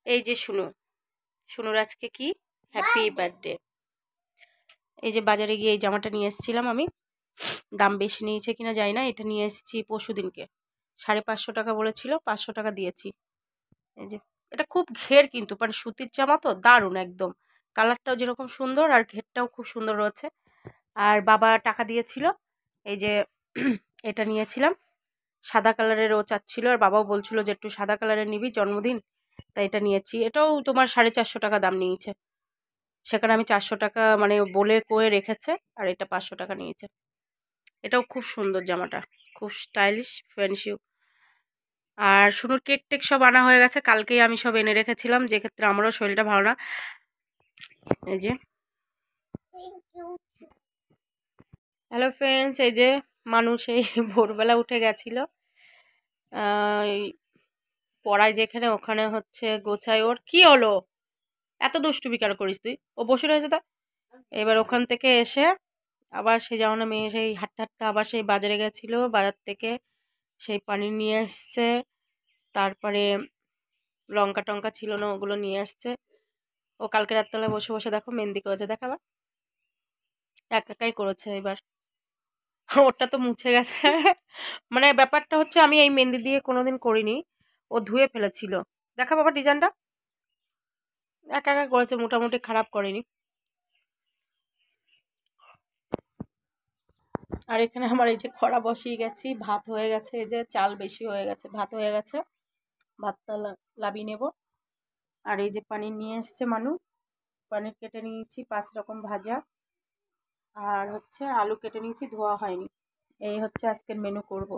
এই যে শুনুর আজকে কি হ্যাপি বার্থডে। এই যে বাজারে গিয়ে এই জামাটা নিয়ে এসেছিলাম আমি, দাম বেশি নিয়েছে কিনা জানি না। এটা নিয়ে এসেছি পরশু দিনকে, 550 টাকা বলেছিল, 500 টাকা দিয়েছি। এই যে এটা খুব ঘের, কিন্তু মানে সুতির জামা তো দারুণ একদম, কালারটাও যেরকম সুন্দর আর ঘেরটাও খুব সুন্দর রয়েছে। আর বাবা টাকা দিয়েছিল, এই যে এটা নিয়েছিলাম সাদা কালারের, ও চাচ্ছিল আর বাবাও বলছিল যে একটু সাদা কালারের নিবি জন্মদিন, তাই এটা নিয়েছি। এটাও তোমার 450 টাকা দাম নিয়েছে, সেখানে আমি 400 টাকা মানে বলে কয়ে রেখেছে, আর এটা 500 টাকা নিয়েছে। এটাও খুব সুন্দর জামাটা, খুব স্টাইলিশ ফ্যান্সি। আর শুনুর কেক টেক সব আনা হয়ে গেছে, কালকেই আমি সব এনে রেখেছিলাম, যে ক্ষেত্রে আমারও শরীরটা ভালো না। এই যে হ্যালো ফ্রেন্ডস, এই যে মানুষ এই ভোরবেলা উঠে গেছিল, এই পড়ায় যেখানে ওখানে হচ্ছে গোছায়। ওর কি হলো, এত দুষ্টুমি কেন করিস তুই? ও বসে রয়েছে তা। এবার ওখান থেকে এসে আবার সেই যেমন মেয়ে সেই হাঁটতে হাঁটতে আবার সেই বাজারে গেছিল, বাজার থেকে সেই পানি নিয়ে এসছে, তারপরে লঙ্কা টঙ্কা ছিল না ওগুলো নিয়ে আসছে। ও কালকে রাত্রেবেলা বসে বসে দেখো মেহেন্দি করেছে, দেখাবা একাই করেছে এবার। ওটা তো মুছে গেছে মানে ব্যাপারটা হচ্ছে আমি এই মেহেন্দি দিয়ে কোনোদিন করিনি, ও ধুয়ে ফেলেছিল। দেখা বাবা ডিজাইনটা, একা একা করেছে, মোটামুটি খারাপ করেনি। আর এখানে আমার এই যে খড়া বসিয়ে গেছি, ভাত হয়ে গেছে, এই যে চাল বেশি হয়ে গেছে, ভাত হয়ে গেছে, ভাতটা লাবিয়ে নেব। আর এই যে পানির নিয়ে এসছে মানু, পানির কেটে নিয়েছি 5 রকম ভাজা, আর হচ্ছে আলু কেটে নিয়েছি, ধোয়া হয়নি। এই হচ্ছে আজকের মেনু করব।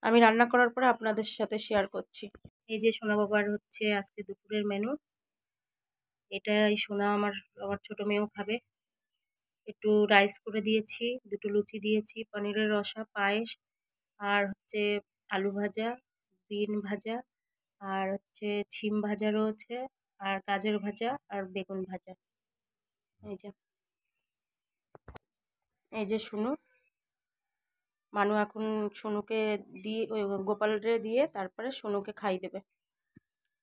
আমি রান্না করার পরে আপনাদের সাথে শেয়ার করছি। এই যে সোনা বাবার হচ্ছে আজকে দুপুরের মেনু, এটা এই সোনা আমার আমার ছোট মেয়েও খাবে। একটু রাইস করে দিয়েছি, দুটো লুচি দিয়েছি, পনিরের রসা, পায়েস, আর হচ্ছে আলু ভাজা, বিন ভাজা, আর হচ্ছে ছিম ভাজা রয়েছে, আর গাজর ভাজা, আর বেগুন ভাজা। এই যে এই যে শুনু, মানু এখন সোনুকে দিয়ে ওই গোপালরে দিয়ে তারপরে সোনুকে খাই দেবে,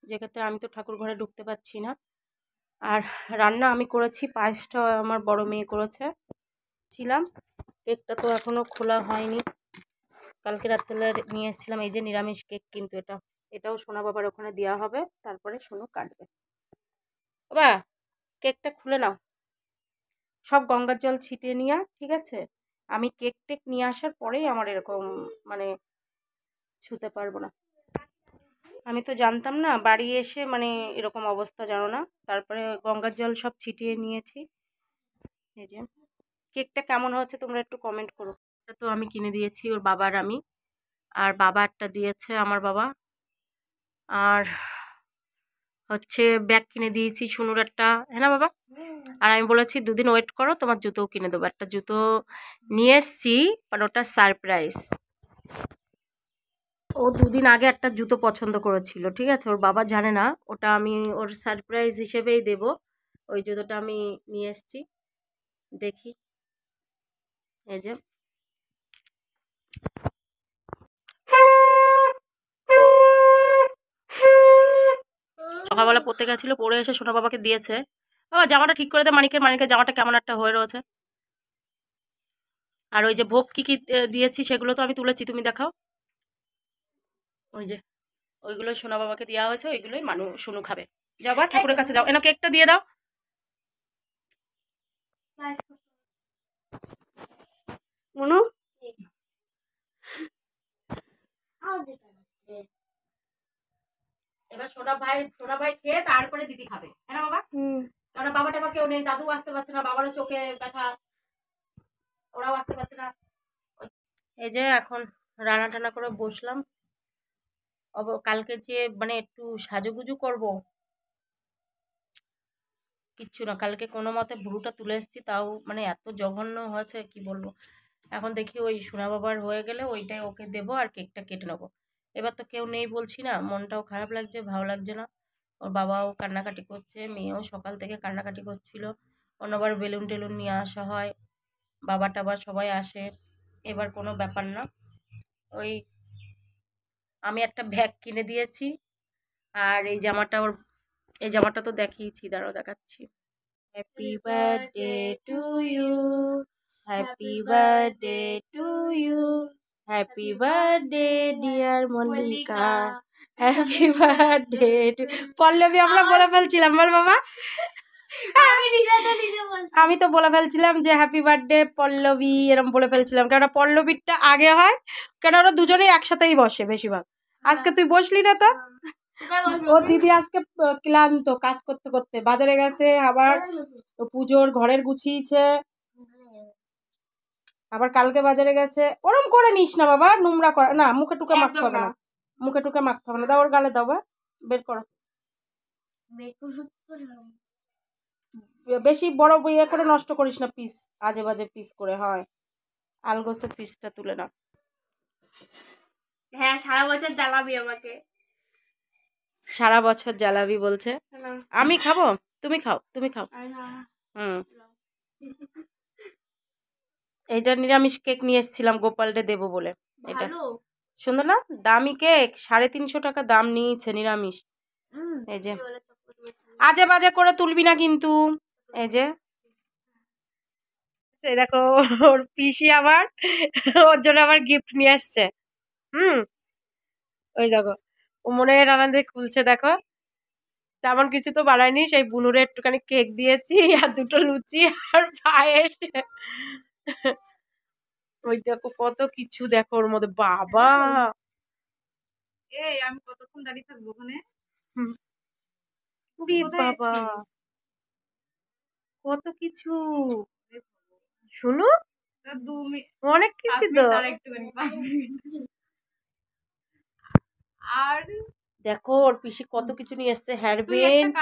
যে ক্ষেত্রে আমি তো ঠাকুর ঘরে ঢুকতে পারছি না। আর রান্না আমি করেছি, পায়েসটা আমার বড় মেয়ে করেছে ছিলাম। কেকটা তো এখনো খোলা হয়নি, কালকে রাত্রে নিয়ে এসেছিলাম। এই যে নিরামিষ কেক, কিন্তু এটাও সোনা বাবার ওখানে দেওয়া হবে, তারপরে সোনু কাটবে। বাবা কেকটা খুলে নাও, সব গঙ্গার জল ছিটিয়ে নিয়ে, ঠিক আছে? আমি কেক টেক নিয়ে আসার পরেই আমার এরকম মানে ছুতে পারবো না। আমি তো জানতাম না, বাড়ি এসে মানে এরকম অবস্থা, জানো না। তারপরে গঙ্গার জল সব ছিটিয়ে নিয়েছি। এই যে কেকটা কেমন হয়েছে তোমরা একটু কমেন্ট করো। এটা তো আমি কিনে দিয়েছি ওর বাবার আমি, আর বাবা একটা দিয়েছে আমার বাবা। আর হচ্ছে ব্যাগ কিনে দিয়েছি শুনুর একটা, হ্যাঁ না বাবা? আর আমি বলেছি 2 দিন ওয়েট করো, তোমার জুতোও কিনে দেবো। একটা জুতো নিয়ে এসছি, মানে ওটা সারপ্রাইজ। ও 2 দিন আগে একটা জুতো পছন্দ করেছিল, ঠিক আছে? ওর বাবা জানে না, ওটা আমি ওর সারপ্রাইজ হিসেবেই দেব। ওই জুতোটা আমি নিয়ে এসছি, দেখি। এই যে সকালবেলা পড়তে গেছিল, পড়ে এসে সোনা বাবাকে দিয়েছে। বাবা জামাটা ঠিক করে দে, মানিকের মানিকের জামাটা কেমন একটা হয়ে রয়েছে। আর ওই যে ভোগ কি কি দিয়েছি সেগুলো তো আমি তুলেছি, তুমি দেখাও। ওই যে ওইগুলো সোনা বাবাকে দেওয়া হয়েছে, ওইগুলোই মানু সোনু খাবে। যাও বা ঠাকুরের কাছে যাও, এনা কেকটা দিয়ে দাও। মনু এবার সোনা ভাই খেয়ে তারপরে দিদি খাবে, হ্যাঁ না বাবা? কারণ বাবা টাবা কেউ নেই, দাদু আসতে পারছে না, বাবারও চোখে ব্যথা, ওরাও আসতে পারছে না। এই যে এখন রান্না টান্না করে বসলাম। কালকে যে মানে একটু সাজুগুজু করব, কিচ্ছু না, কালকে কোনো মতে ভুরুটা তুলে এসেছি, তাও মানে এত জঘন্য হয়েছে কি বলবো। এখন দেখি ওই সোনা বাবার হয়ে গেলে ওইটাই ওকে দেবো, আর কেকটা কেটে নেবো। এবার তো কেউ নেই বলছি না, মনটাও খারাপ লাগছে, ভালো লাগছে না। ওর বাবাও কান্নাকাটি করছে, মেয়েও সকাল থেকে কান্নাকাটি করছিল। অন্যবার বেলুন টেলুন নিয়ে আসা হয়, বাবা টাবা সবাই আসে, এবার কোনো ব্যাপার না। ওই আমি একটা ব্যাগ কিনে দিয়েছি, আর এই জামাটা তো দেখিয়েছি, দাঁড়াও দেখাচ্ছি। Happy birthday to you, happy birthday to you, happy birthday dear Mallika, happy birthday to. Pallavi আমরা বলে ফেলছিলাম, বল বাবা। আমি তো বলে ফেলছিলাম যে হ্যাপি বার্থডে পল্লবী, এরকম বলে ফেলছিলাম, কেননা পল্লবীরটা আগে হয়, কেন ওরা দুজনেই একসাথেই বসে বেশিরভাগ। আজকে তুই বসলি না তো। ও দিদি আজকে ক্লান্ত, কাজ করতে করতে বাজারে গেছে, আবার পুজোর ঘরের গুছিয়েছে, আবার কালকে বাজারে গেছে। ওরম করে নিস না বাবা, নোংরা করা না, মুখে টুকে মাখতে হবে না, মুখে টুকে মাখতে হবে না। দাও ওর গালে দাও, বা বের করো। বেশি বড় ইয়ে করে নষ্ট করিস না পিস, আজে বাজে পিস করে হয়। আলগোসের পিসটা তুলে না। হ্যাঁ, সারা বছর জ্বালাবি আমাকে। সারা বছর জ্বালাবি বলছে। আমি খাবো, তুমি খাও, তুমি খাও। হুম, এইটা নিরামিষ কেক নিয়ে এসেছিলাম গোপালকে দেবো বলে। এটা সুন্দর না, দামি কেক, 350 টাকা দাম নিয়েছে, নিরামিষ। এই যে আজে বাজে করে তুলবি না কিন্তু। এই যে দেখো ওর পিসি আবার ওর জন্য আবার গিফট নিয়ে আসছে। ওই দেখো ও মনের আনন্দে খুলছে, দেখো। তেমন কিছু তো বানায়নি, সেই বুনুরে একটুখানি কেক দিয়েছি আর 2টো লুচি আর পায়েস। ওই দেখো কত কিছু, দেখো ওর মধ্যে, বাবা। এই আমি কতক্ষণ দাঁড়িয়ে থাকবো ওখানে? বাবা কত কিছু, শুনো অনেক কিছু তো। আর দেখো ওর পিসি কত কিছু নিয়ে এসছে, হেয়ারব্যান্ড,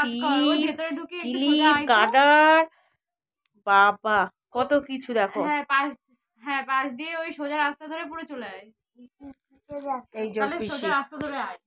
ক্লিপ, গার্ডার, বাবা কত কিছু দেখো। পাশ দিয়ে ওই সোজা রাস্তা ধরে পুরো চলে আয়। এই যে পিসি রাস্তা ধরে আয়।